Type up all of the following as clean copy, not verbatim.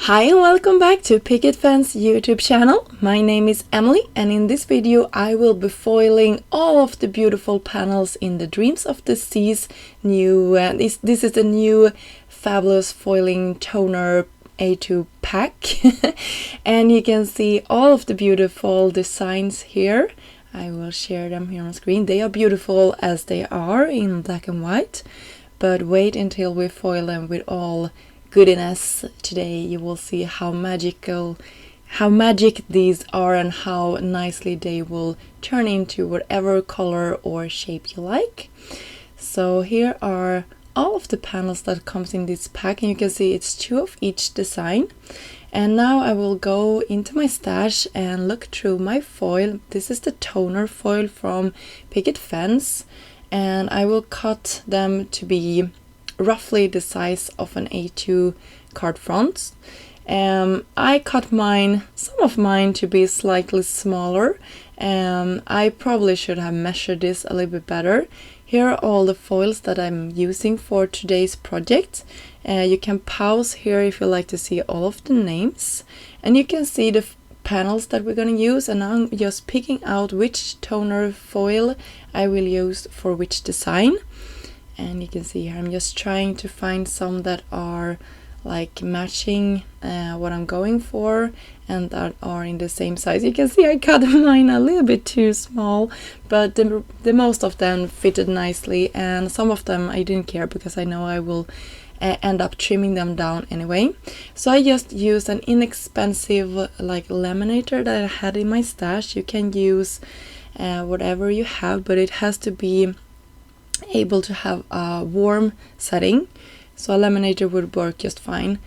Hi and welcome back to Picket Fence YouTube channel. My name is Emily and in this video I will be foiling all of the beautiful panels in the Dreams of the Seas new, this is the new fabulous foiling toner A2 pack and you can see all of the beautiful designs here. I will share them here on screen. They are beautiful as they are in black and white, but wait until we foil them with all goodness. Today you will see how magic these are and how nicely they will turn into whatever color or shape you like. So here are all of the panels that comes in this pack, and you can see it's 2 of each design. And now I will go into my stash and look through my foil. This is the toner foil from Picket Fence, and I will cut them to be roughly the size of an A2 card front. I cut some of mine to be slightly smaller. I probably should have measured this a little bit better. Here are all the foils that I'm using for today's project. You can pause here if you like to see all of the names, and you can see the panels that we're going to use, and I'm just picking out which toner foil I will use for which design. And you can see here I'm just trying to find some that are like matching what I'm going for and that are in the same size. You can see I cut mine a little bit too small, but the most of them fitted nicely, and some of them I didn't care because I know I will end up trimming them down anyway. So I just used an inexpensive like laminator that I had in my stash. You can use whatever you have, but it has to be able to have a warm setting, so a laminator would work just fine.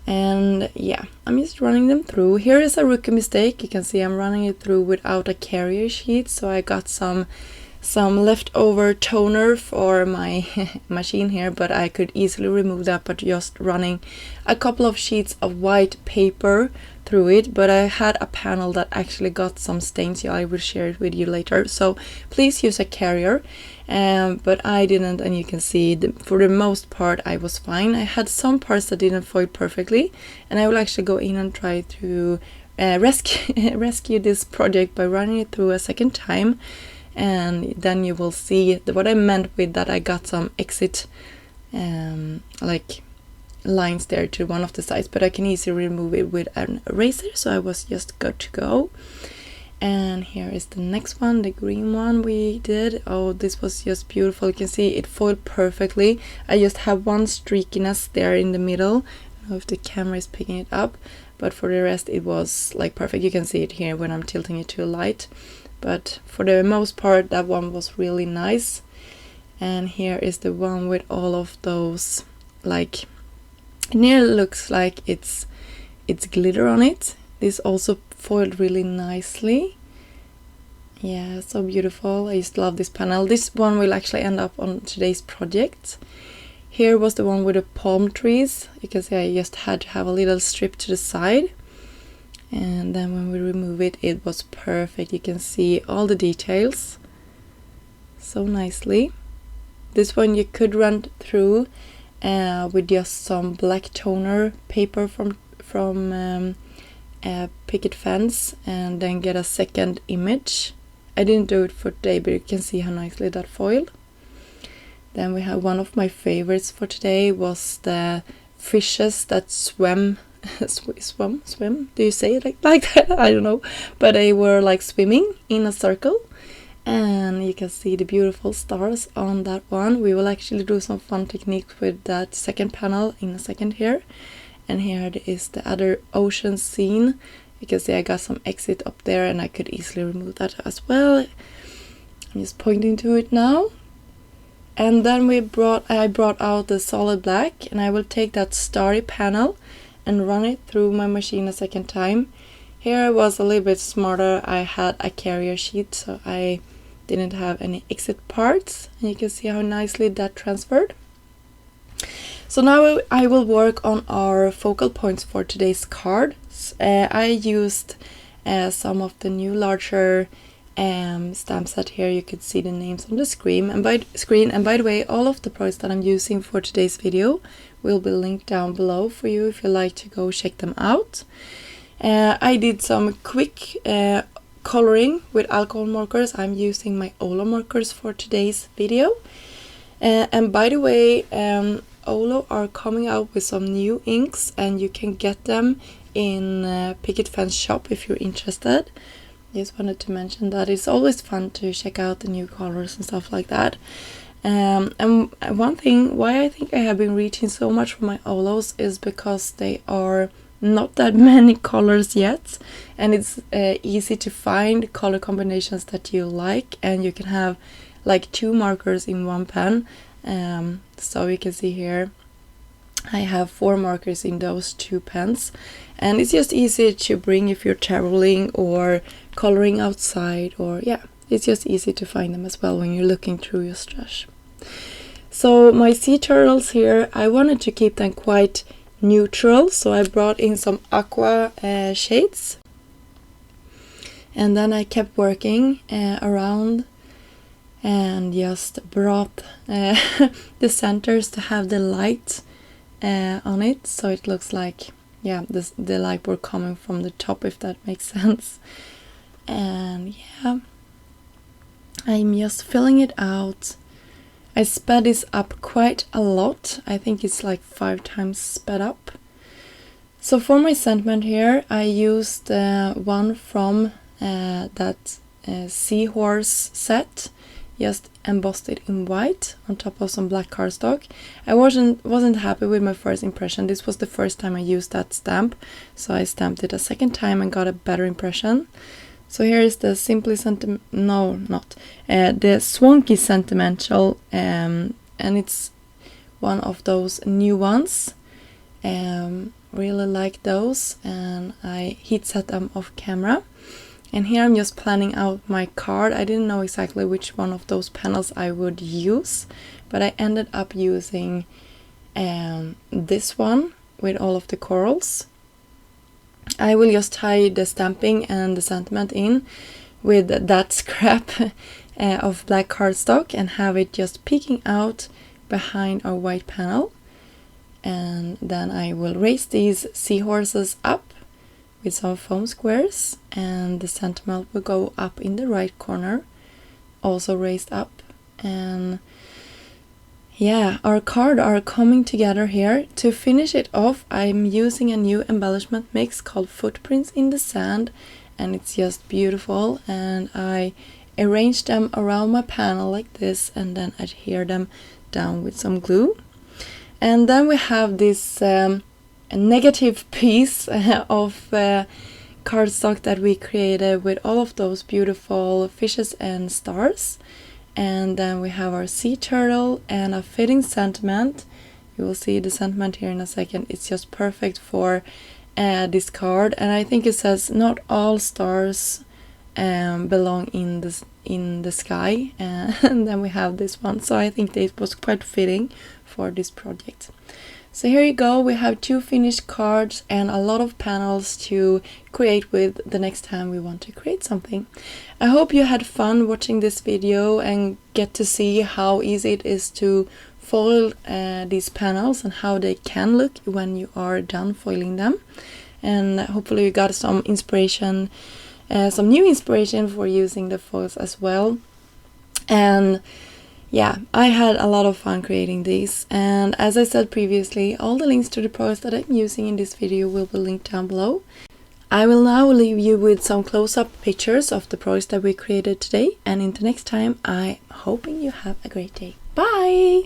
And yeah, I'm just running them through. Here is a rookie mistake. You can see I'm running it through without a carrier sheet, so I got some leftover toner for my machine here, but I could easily remove that by just running a couple of sheets of white paper through it. But I had a panel that actually got some stains, so I will share it with you later, so please use a carrier. But I didn't, and you can see for the most part I was fine. I had some parts that didn't foil perfectly, and I will actually go in and try to rescue this project by running it through a second time. And then you will see what I meant with that. I got some exit like lines there to one of the sides, but I can easily remove it with an eraser, so I was just good to go. And here is the next one, the green one we did. Oh, this was just beautiful. You can see it foiled perfectly. I just have one streakiness there in the middle. I don't know if the camera is picking it up, but for the rest it was like perfect. You can see it here when I'm tilting it to the light. But for the most part, that one was really nice. And here is the one with all of those, like, it nearly looks like it's glitter on it. This also foiled really nicely. Yeah, so beautiful. I just love this panel. This one will actually end up on today's project. Here was the one with the palm trees. You can see I just had to have a little strip to the side. And then when we remove it, it was perfect. You can see all the details so nicely. This one you could run through with just some black toner paper from Picket Fence, and then get a second image. I didn't do it for today, but you can see how nicely that foiled. Then we have one of my favorites for today was the fishes that swim. Swim? Do you say it like that? I don't know. But they were like swimming in a circle. And you can see the beautiful stars on that one. We will actually do some fun techniques with that second panel in a second here. And here is the other ocean scene. You can see I got some exit up there, and I could easily remove that as well. I'm just pointing to it now. And then I brought out the solid black, and I will take that starry panel and run it through my machine a second time. Here I was a little bit smarter. I had a carrier sheet, so I didn't have any exit parts, and you can see how nicely that transferred. So now I will work on our focal points for today's cards. I used some of the new larger stamp set here. You could see the names on the screen. And by the way, all of the products that I'm using for today's video will be linked down below for you if you like to go check them out. I did some quick coloring with alcohol markers. I'm using my Olo markers for today's video. And by the way, Olo are coming out with some new inks, and you can get them in Picket Fence shop if you're interested. Just wanted to mention that it's always fun to check out the new colors and stuff like that. And one thing why I think I have been reaching so much for my Olos is because they are not that many colors yet, and it's easy to find color combinations that you like, and you can have like 2 markers in one pen. So you can see here I have 4 markers in those 2 pens, and it's just easy to bring if you're traveling or coloring outside, or yeah, it's just easy to find them as well when you're looking through your stash. So my sea turtles here, I wanted to keep them quite neutral, so I brought in some aqua shades, and then I kept working around and just brought the centers to have the light on it, so it looks like, yeah, the light were coming from the top, if that makes sense. And yeah, I'm just filling it out. I sped this up quite a lot. I think it's like 5 times sped up. So for my sentiment here, I used one from that seahorse set, just embossed it in white on top of some black cardstock. I wasn't happy with my first impression. This was the first time I used that stamp, so I stamped it a second time and got a better impression. So here is the the Swanky Sentimental, and it's one of those new ones. Really like those, and I heat set them off camera. And here I'm just planning out my card. I didn't know exactly which one of those panels I would use, but I ended up using this one with all of the corals. I will just tie the stamping and the sentiment in with that scrap of black cardstock and have it just peeking out behind our white panel. And then I will raise these seahorses up with some foam squares, and the sentiment will go up in the right corner, also raised up. And yeah, our card are coming together here. To finish it off, I'm using a new embellishment mix called Footprints in the Sand, and it's just beautiful. And I arrange them around my panel like this, and then adhere them down with some glue. And then we have this negative piece of cardstock that we created with all of those beautiful fishes and stars. And then we have our sea turtle and a fitting sentiment. You will see the sentiment here in a second. It's just perfect for this card, and I think it says not all stars belong in the sky. And then we have this one, so I think this was quite fitting for this project. So here you go, we have 2 finished cards and a lot of panels to create with the next time we want to create something. I hope you had fun watching this video and get to see how easy it is to foil these panels and how they can look when you are done foiling them. And hopefully you got some inspiration, some new inspiration for using the foils as well. And yeah, I had a lot of fun creating these, and as I said previously, all the links to the products that I'm using in this video will be linked down below. I will now leave you with some close-up pictures of the products that we created today, and until next time, I'm hoping you have a great day. Bye!